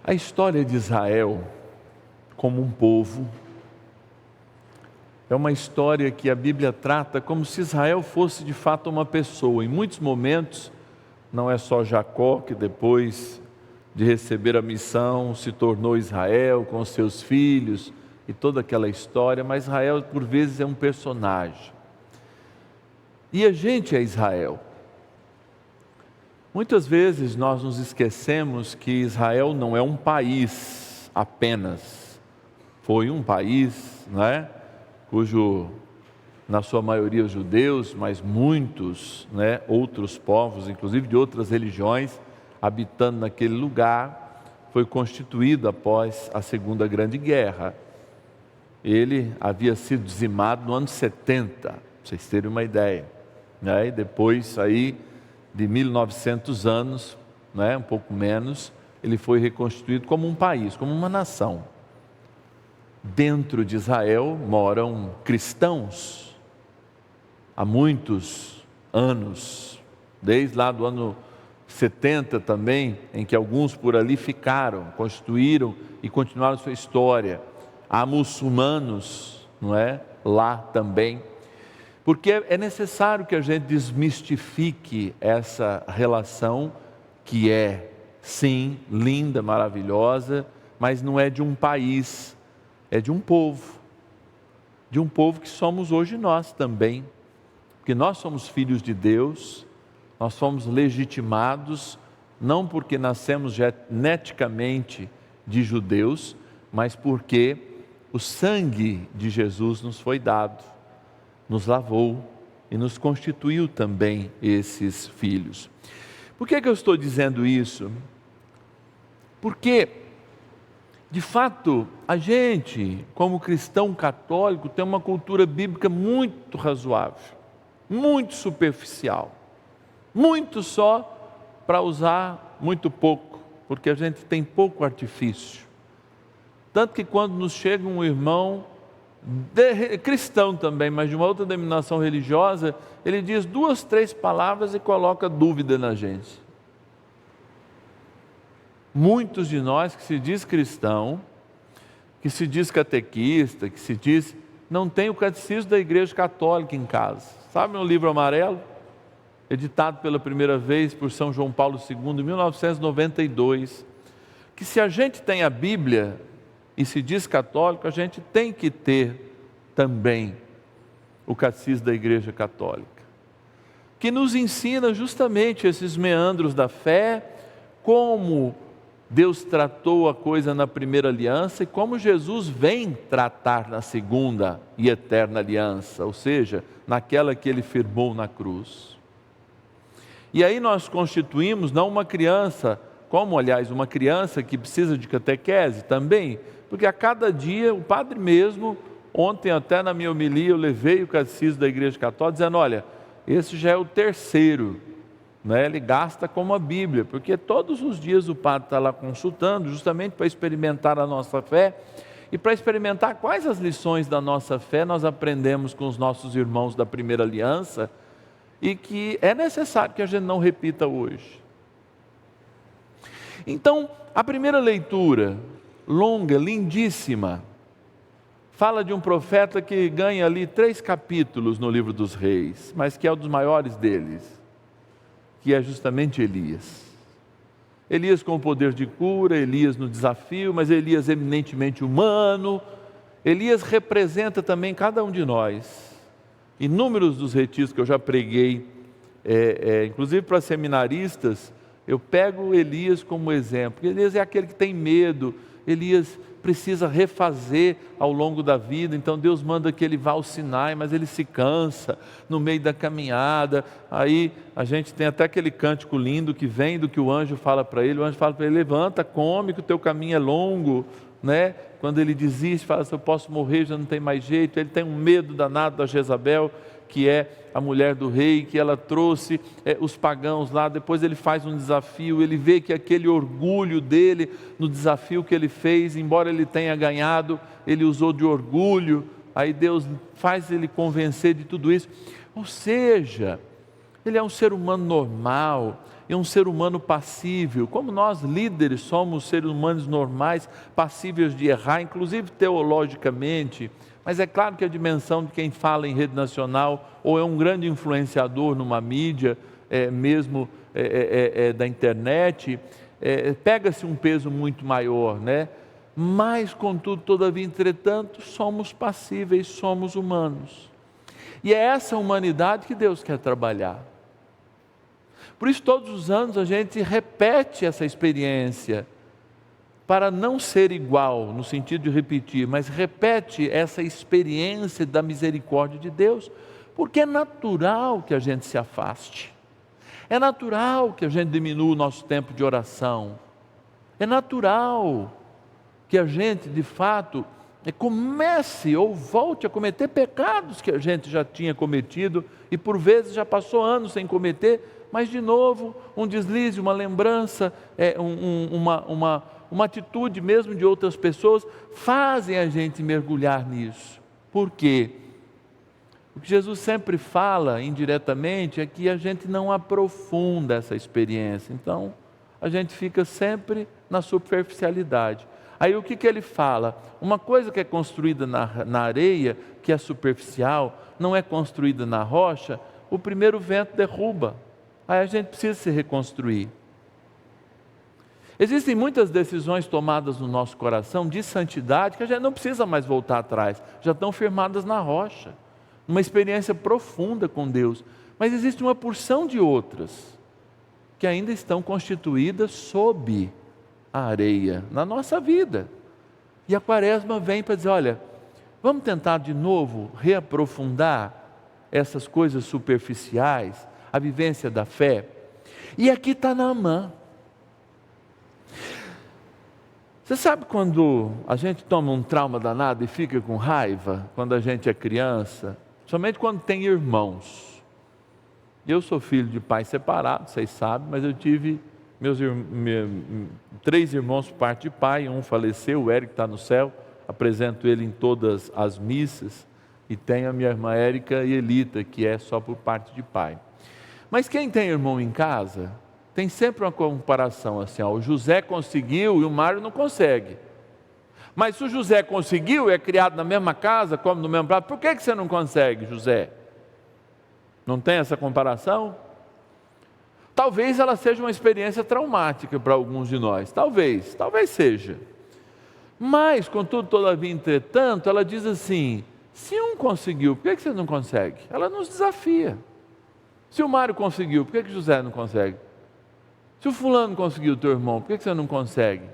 A história de Israel como um povo é uma história que a Bíblia trata como se Israel fosse de fato uma pessoa. Em muitos momentos, não é só Jacó que depois de receber a missão se tornou Israel com seus filhos e toda aquela história, mas Israel por vezes é um personagem. E a gente é Israel. Muitas vezes nós nos esquecemos que Israel não é um país apenas. Foi um país, não é? Cujo, na sua maioria, judeus, mas muitos, né, outros povos, inclusive de outras religiões, habitando naquele lugar, foi constituído após a Segunda Grande Guerra. Ele havia sido dizimado no ano 70, para vocês terem uma ideia, né? E depois aí de 1900 anos, né, um pouco menos, ele foi reconstituído como um país, como uma nação. Dentro de Israel moram cristãos há muitos anos, desde lá do ano 70 também, em que alguns por ali ficaram, constituíram e continuaram sua história. Há muçulmanos, não é? Lá também. Porque é necessário que a gente desmistifique essa relação que é, sim, linda, maravilhosa, mas não é de um país, é de um povo que somos hoje nós também, porque nós somos filhos de Deus, nós fomos legitimados, não porque nascemos geneticamente de judeus, mas porque o sangue de Jesus nos foi dado, nos lavou e nos constituiu também esses filhos. Por que eu estou dizendo isso? Porque, de fato, a gente, como cristão católico, tem uma cultura bíblica muito razoável, muito superficial, muito só para usar muito pouco, porque a gente tem pouco artifício. Tanto que quando nos chega um irmão cristão também, mas de uma outra denominação religiosa, ele diz 2, 3 palavras e coloca dúvida na gente. Muitos de nós que se diz cristão, que se diz catequista, que se diz, não tem o catecismo da Igreja Católica em casa. Sabe um livro amarelo? Editado pela primeira vez por São João Paulo II, em 1992, que se a gente tem a Bíblia e se diz católico, a gente tem que ter também o catecismo da Igreja Católica, que nos ensina justamente esses meandros da fé, como Deus tratou a coisa na primeira aliança e como Jesus vem tratar na segunda e eterna aliança, ou seja, naquela que Ele firmou na cruz. E aí nós constituímos não uma criança, como aliás uma criança que precisa de catequese também, porque a cada dia o padre mesmo, ontem até na minha homilia eu levei o catecismo da Igreja Católica dizendo, olha, esse já é o terceiro, né? Ele gasta como a Bíblia, porque todos os dias o padre está lá consultando, justamente para experimentar a nossa fé, e para experimentar quais as lições da nossa fé nós aprendemos com os nossos irmãos da primeira aliança, e que é necessário que a gente não repita hoje. Então, a primeira leitura, longa, lindíssima, fala de um profeta que ganha ali 3 capítulos no livro dos reis, mas que é um dos maiores deles, que é justamente Elias. Elias com o poder de cura, Elias no desafio, mas Elias eminentemente humano. Elias representa também cada um de nós. Inúmeros dos retiros que eu já preguei, inclusive para seminaristas, eu pego Elias como exemplo. Elias é aquele que tem medo, Elias precisa refazer ao longo da vida, então Deus manda que ele vá ao Sinai, mas ele se cansa no meio da caminhada. Aí a gente tem até aquele cântico lindo que vem do que o anjo fala para ele. O anjo fala para ele, levanta, come, que o teu caminho é longo, né? Quando ele desiste, fala, se eu posso morrer, já não tem mais jeito. Ele tem um medo danado da Jezabel, que é a mulher do rei, que ela trouxe os pagãos lá. Depois ele faz um desafio, ele vê que aquele orgulho dele no desafio que ele fez, embora ele tenha ganhado, ele usou de orgulho. Aí Deus faz ele convencer de tudo isso. Ou seja, ele é um ser humano normal, e um ser humano passível, como nós líderes somos seres humanos normais, passíveis de errar, inclusive teologicamente, mas é claro que a dimensão de quem fala em rede nacional, ou é um grande influenciador numa mídia, mesmo da internet, pega-se um peso muito maior, né? Mas, contudo, todavia, entretanto, somos passíveis, somos humanos. E é essa humanidade que Deus quer trabalhar. Por isso, todos os anos a gente repete essa experiência, para não ser igual, no sentido de repetir, mas repete essa experiência da misericórdia de Deus, porque é natural que a gente se afaste, é natural que a gente diminua o nosso tempo de oração, é natural que a gente, de fato, comece ou volte a cometer pecados que a gente já tinha cometido e por vezes já passou anos sem cometer, mas de novo um deslize, uma lembrança, uma atitude mesmo de outras pessoas fazem a gente mergulhar nisso. Por quê? O que Jesus sempre fala indiretamente é que a gente não aprofunda essa experiência, então a gente fica sempre na superficialidade. Aí o que ele fala? Uma coisa que é construída na areia, que é superficial, não é construída na rocha, o primeiro vento derruba. Aí a gente precisa se reconstruir. Existem muitas decisões tomadas no nosso coração de santidade que a gente não precisa mais voltar atrás, já estão firmadas na rocha, uma experiência profunda com Deus. Mas existe uma porção de outras que ainda estão constituídas sob a areia na nossa vida. E a Quaresma vem para dizer, olha, vamos tentar de novo reaprofundar essas coisas superficiais, a vivência da fé. E aqui está Naamã. Você sabe quando a gente toma um trauma danado e fica com raiva, quando a gente é criança, somente quando tem irmãos. Eu sou filho de pai separado, vocês sabem, mas eu tive três irmãos por parte de pai, um faleceu, o Érico está no céu, apresento ele em todas as missas, e tenho a minha irmã Érica e Elita, que é só por parte de pai. Mas quem tem irmão em casa, tem sempre uma comparação assim, ó, o José conseguiu e o Mário não consegue. Mas se o José conseguiu, é criado na mesma casa, come no mesmo prato, por que você não consegue, José? Não tem essa comparação? Talvez ela seja uma experiência traumática para alguns de nós, talvez seja. Mas, contudo, todavia, entretanto, ela diz assim, se um conseguiu, por que você não consegue? Ela nos desafia. Se o Mário conseguiu, por que José não consegue? Se o fulano conseguiu, teu irmão, por que você não consegue?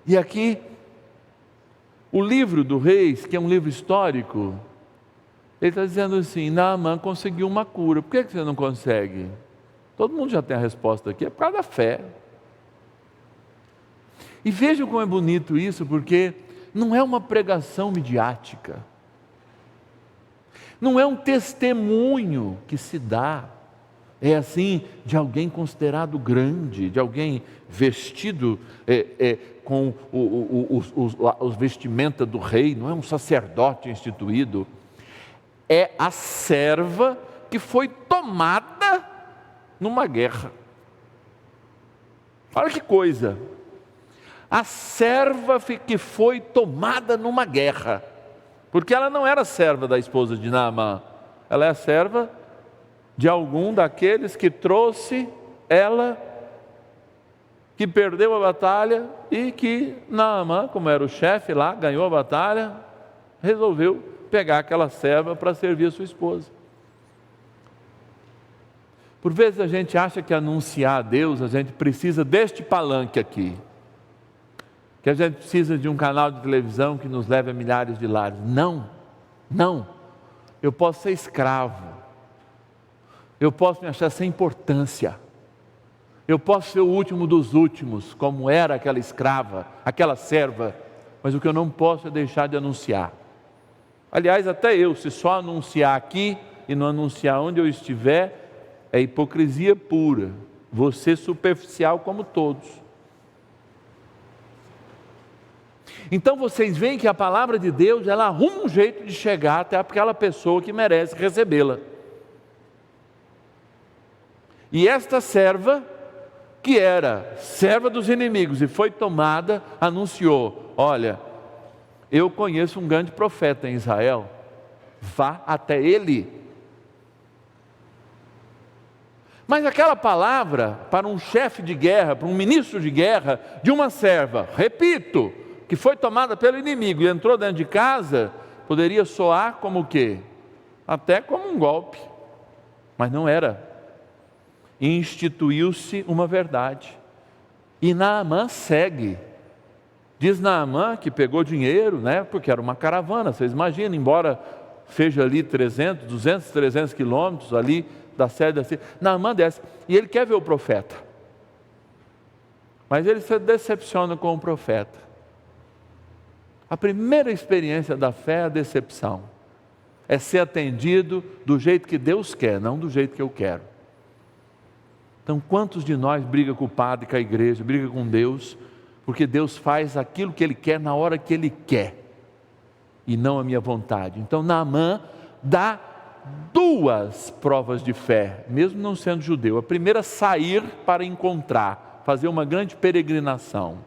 E aqui, o livro do Reis, que é um livro histórico, ele está dizendo assim, Naamã conseguiu uma cura, por que você não consegue? Todo mundo já tem a resposta aqui, é por causa da fé. E vejam como é bonito isso, porque não é uma pregação midiática, não é um testemunho que se dá, é assim, de alguém considerado grande, de alguém vestido com os vestimentas do rei, não é um sacerdote instituído, é a serva que foi tomada numa guerra. Olha que coisa, a serva que foi tomada numa guerra, porque ela não era serva da esposa de Naamã, ela é a serva de algum daqueles que trouxe ela, que perdeu a batalha e que Naamã, como era o chefe lá, ganhou a batalha, resolveu pegar aquela serva para servir a sua esposa. Por vezes a gente acha que anunciar a Deus, a gente precisa deste palanque aqui, que a gente precisa de um canal de televisão que nos leve a milhares de lares. Não, eu posso ser escravo, eu posso me achar sem importância, eu posso ser o último dos últimos, como era aquela escrava, aquela serva, mas o que eu não posso é deixar de anunciar. Aliás, até eu, se só anunciar aqui e não anunciar onde eu estiver, é hipocrisia pura, vou ser superficial como todos. Então vocês veem que a palavra de Deus, ela arruma um jeito de chegar até aquela pessoa que merece recebê-la. E esta serva, que era serva dos inimigos e foi tomada, anunciou: olha, eu conheço um grande profeta em Israel, vá até ele. Mas aquela palavra para um chefe de guerra, para um ministro de guerra, de uma serva, repito, que foi tomada pelo inimigo e entrou dentro de casa, poderia soar como o quê? Até como um golpe, mas não era. Instituiu-se uma verdade, e Naamã segue. Diz Naamã que pegou dinheiro, porque era uma caravana, vocês imaginam, embora seja ali 200, 300 quilômetros ali da sede da Síria, Naamã desce, e ele quer ver o profeta, mas ele se decepciona com o profeta. A primeira experiência da fé é a decepção, é ser atendido do jeito que Deus quer, não do jeito que eu quero. Então, quantos de nós briga com o padre, com a igreja, briga com Deus, porque Deus faz aquilo que Ele quer na hora que Ele quer, e não a minha vontade. Então Naamã dá duas provas de fé, mesmo não sendo judeu. A primeira, sair para encontrar, fazer uma grande peregrinação.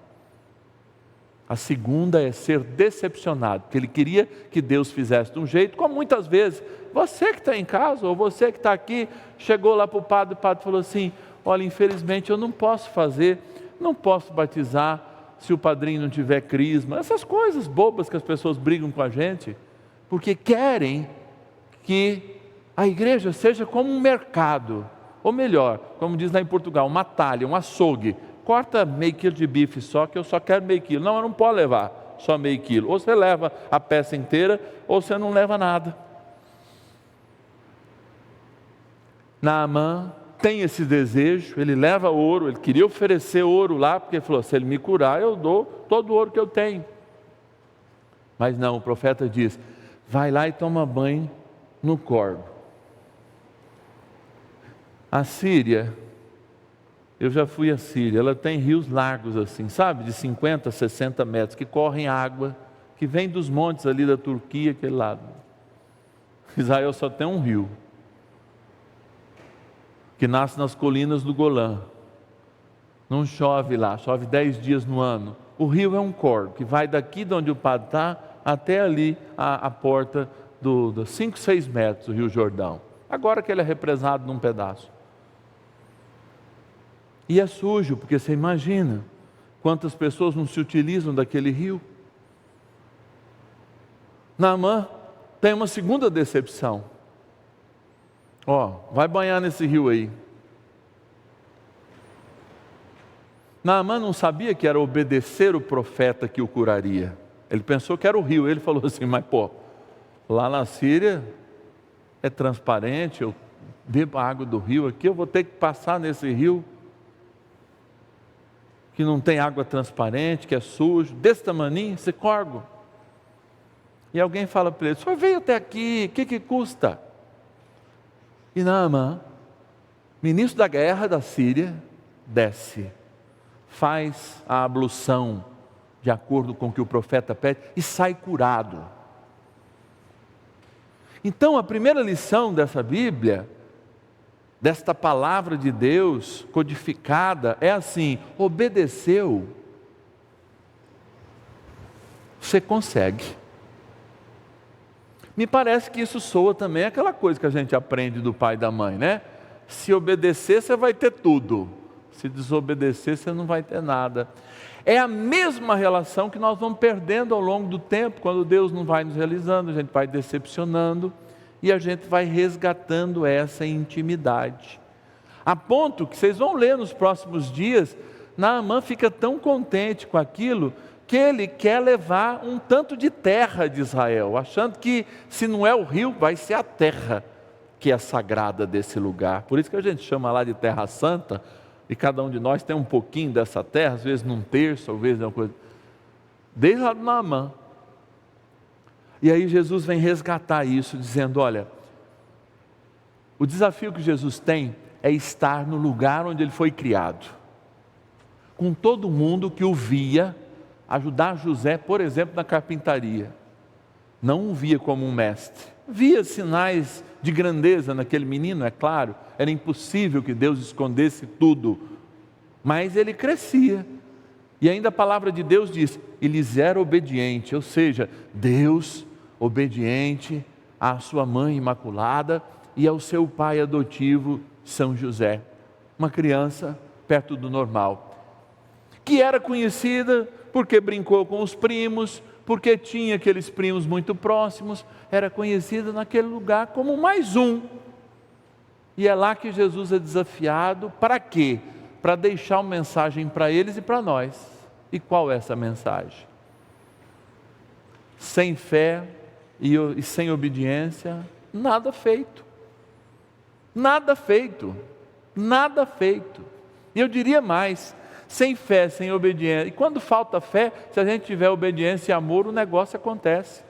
A segunda é ser decepcionado, porque ele queria que Deus fizesse de um jeito, como muitas vezes, você que está em casa, ou você que está aqui, chegou lá para o padre falou assim: olha, infelizmente eu não posso fazer, não posso batizar, se o padrinho não tiver crisma, essas coisas bobas que as pessoas brigam com a gente, porque querem que a igreja seja como um mercado, ou melhor, como diz lá em Portugal, uma talha, um açougue. Corta meio quilo de bife só, que eu só quero meio quilo. Não, eu não posso levar só meio quilo. Ou você leva a peça inteira, ou você não leva nada. Naamã tem esse desejo, ele leva ouro, ele queria oferecer ouro lá, porque ele falou: se ele me curar, eu dou todo o ouro que eu tenho. Mas não, o profeta diz: vai lá e toma banho no Corbo. A Síria, eu já fui à Síria, ela tem rios largos assim, sabe, de 50, 60 metros, que correm água, que vem dos montes ali da Turquia, aquele lado. Israel só tem um rio, que nasce nas colinas do Golã. Não chove lá, chove 10 dias no ano. O rio é um corvo, que vai daqui de onde o padre está, até ali a porta dos 5, 6 metros do Rio Jordão. Agora que ele é represado num pedaço. E é sujo, porque você imagina quantas pessoas não se utilizam daquele rio. Naamã tem uma segunda decepção. Vai banhar nesse rio aí. Naamã não sabia que era obedecer o profeta que o curaria. Ele pensou que era o rio. Ele falou assim: mas lá na Síria é transparente, eu bebo a água do rio, aqui eu vou ter que passar nesse rio que não tem água transparente, que é sujo, desse tamaninho, esse corgo. E alguém fala para ele: o senhor veio até aqui, o que custa? E Naamã, ministro da guerra da Síria, desce, faz a ablução de acordo com o que o profeta pede e sai curado. Então a primeira lição dessa Bíblia, desta palavra de Deus codificada, é assim: obedeceu, você consegue. Me parece que isso soa também aquela coisa que a gente aprende do pai e da mãe, Se obedecer, você vai ter tudo. Se desobedecer, você não vai ter nada. É a mesma relação que nós vamos perdendo ao longo do tempo, quando Deus não vai nos realizando, a gente vai decepcionando, e a gente vai resgatando essa intimidade. A ponto que vocês vão ler nos próximos dias, Naamã fica tão contente com aquilo, que ele quer levar um tanto de terra de Israel, achando que se não é o rio, vai ser a terra que é sagrada desse lugar. Por isso que a gente chama lá de Terra Santa, e cada um de nós tem um pouquinho dessa terra, às vezes num terço, às vezes uma coisa, desde lá do Naamã. E aí Jesus vem resgatar isso, dizendo: olha, o desafio que Jesus tem é estar no lugar onde ele foi criado, com todo mundo que o via ajudar José, por exemplo, na carpintaria. Não o via como um mestre, via sinais de grandeza naquele menino, é claro, era impossível que Deus escondesse tudo, mas ele crescia. E ainda a palavra de Deus diz, eles eram obedientes, ou seja, Deus obediente à sua mãe imaculada e ao seu pai adotivo São José, uma criança perto do normal, que era conhecida porque brincou com os primos, porque tinha aqueles primos muito próximos, era conhecida naquele lugar como mais um. E é lá que Jesus é desafiado, para quê? Para deixar uma mensagem para eles e para nós. E qual é essa mensagem? Sem fé e sem obediência, nada feito. Nada feito. Nada feito. E eu diria mais, sem fé, sem obediência. E quando falta fé, se a gente tiver obediência e amor, o negócio acontece.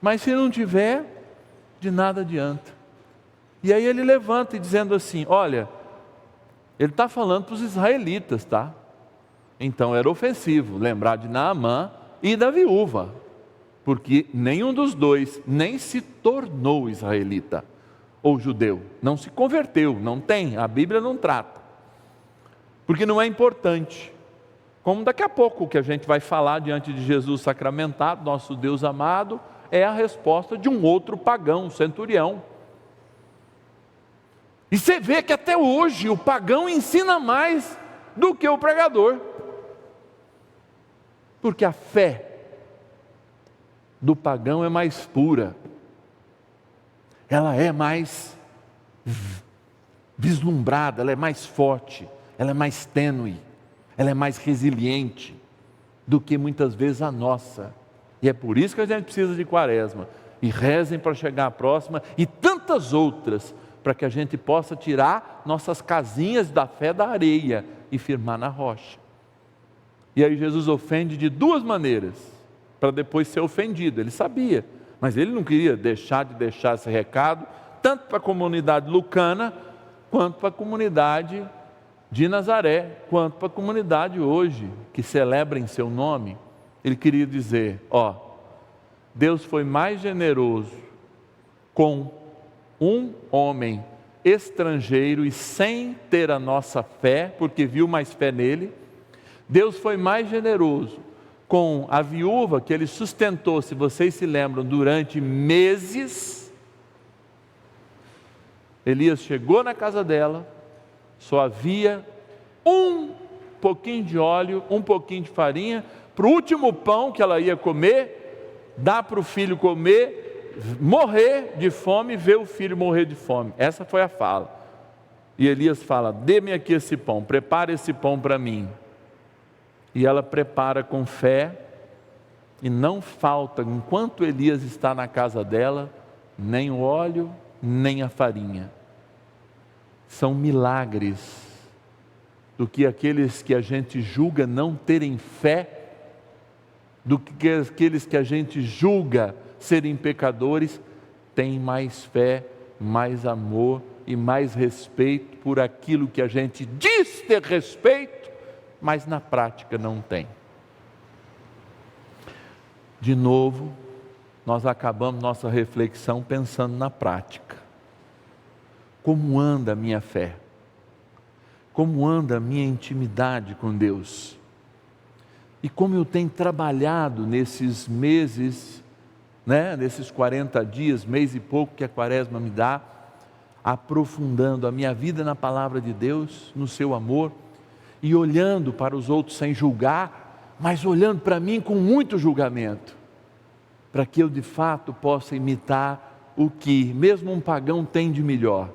Mas se não tiver, de nada adianta. E aí ele levanta e dizendo assim, olha, ele está falando para os israelitas, tá? Então era ofensivo lembrar de Naamã e da viúva, porque nenhum dos dois nem se tornou israelita ou judeu, não se converteu, não tem, a Bíblia não trata, porque não é importante. Como daqui a pouco o que a gente vai falar diante de Jesus sacramentado, nosso Deus amado, é a resposta de um outro pagão, um centurião. E você vê que até hoje o pagão ensina mais do que o pregador, porque a fé do pagão é mais pura, ela é mais vislumbrada, ela é mais forte, ela é mais tênue, ela é mais resiliente do que muitas vezes a nossa. E é por isso que a gente precisa de quaresma, e rezem para chegar à próxima, e tantas outras, para que a gente possa tirar nossas casinhas da fé da areia e firmar na rocha. E aí Jesus ofende de duas maneiras, para depois ser ofendido. Ele sabia, mas ele não queria deixar esse recado, tanto para a comunidade lucana, quanto para a comunidade de Nazaré, quanto para a comunidade hoje, que celebra em seu nome. Ele queria dizer, Deus foi mais generoso com um homem estrangeiro e sem ter a nossa fé, porque viu mais fé nele. Deus foi mais generoso com a viúva que ele sustentou, se vocês se lembram, durante meses. Elias chegou na casa dela, só havia um pouquinho de óleo, um pouquinho de farinha, para o último pão que ela ia comer, dar para o filho comer, morrer de fome e ver o filho morrer de fome. Essa foi a fala. E Elias fala, dê-me aqui esse pão, prepare esse pão para mim. E ela prepara com fé, e não falta, enquanto Elias está na casa dela, nem o óleo, nem a farinha. São milagres do que aqueles que a gente julga não terem fé, do que aqueles que a gente julga serem pecadores, têm mais fé, mais amor e mais respeito por aquilo que a gente diz ter respeito, mas na prática não tem. De novo, nós acabamos nossa reflexão pensando na prática. Como anda a minha fé? Como anda a minha intimidade com Deus? E como eu tenho trabalhado nesses meses, nesses 40 dias, mês e pouco que a quaresma me dá, aprofundando a minha vida na palavra de Deus, no seu amor, e olhando para os outros sem julgar, mas olhando para mim com muito julgamento, para que eu de fato possa imitar o que mesmo um pagão tem de melhor,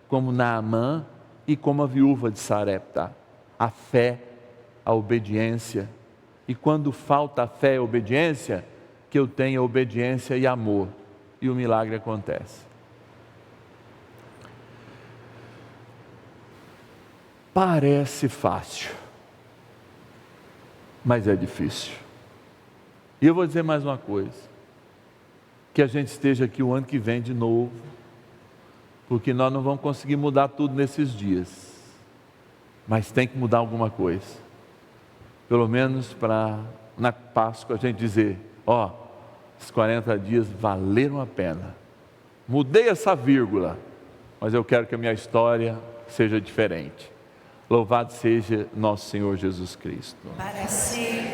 como Naamã e como a viúva de Sarepta, a fé, a obediência. E quando falta a fé e a obediência, que eu tenha obediência e amor, e o milagre acontece. Parece fácil, mas é difícil. E eu vou dizer mais uma coisa, que a gente esteja aqui o ano que vem de novo, porque nós não vamos conseguir mudar tudo nesses dias, mas tem que mudar alguma coisa, pelo menos para na Páscoa a gente dizer, esses 40 dias valeram a pena. Mudei essa vírgula, mas eu quero que a minha história seja diferente. Louvado seja nosso Senhor Jesus Cristo. Para sempre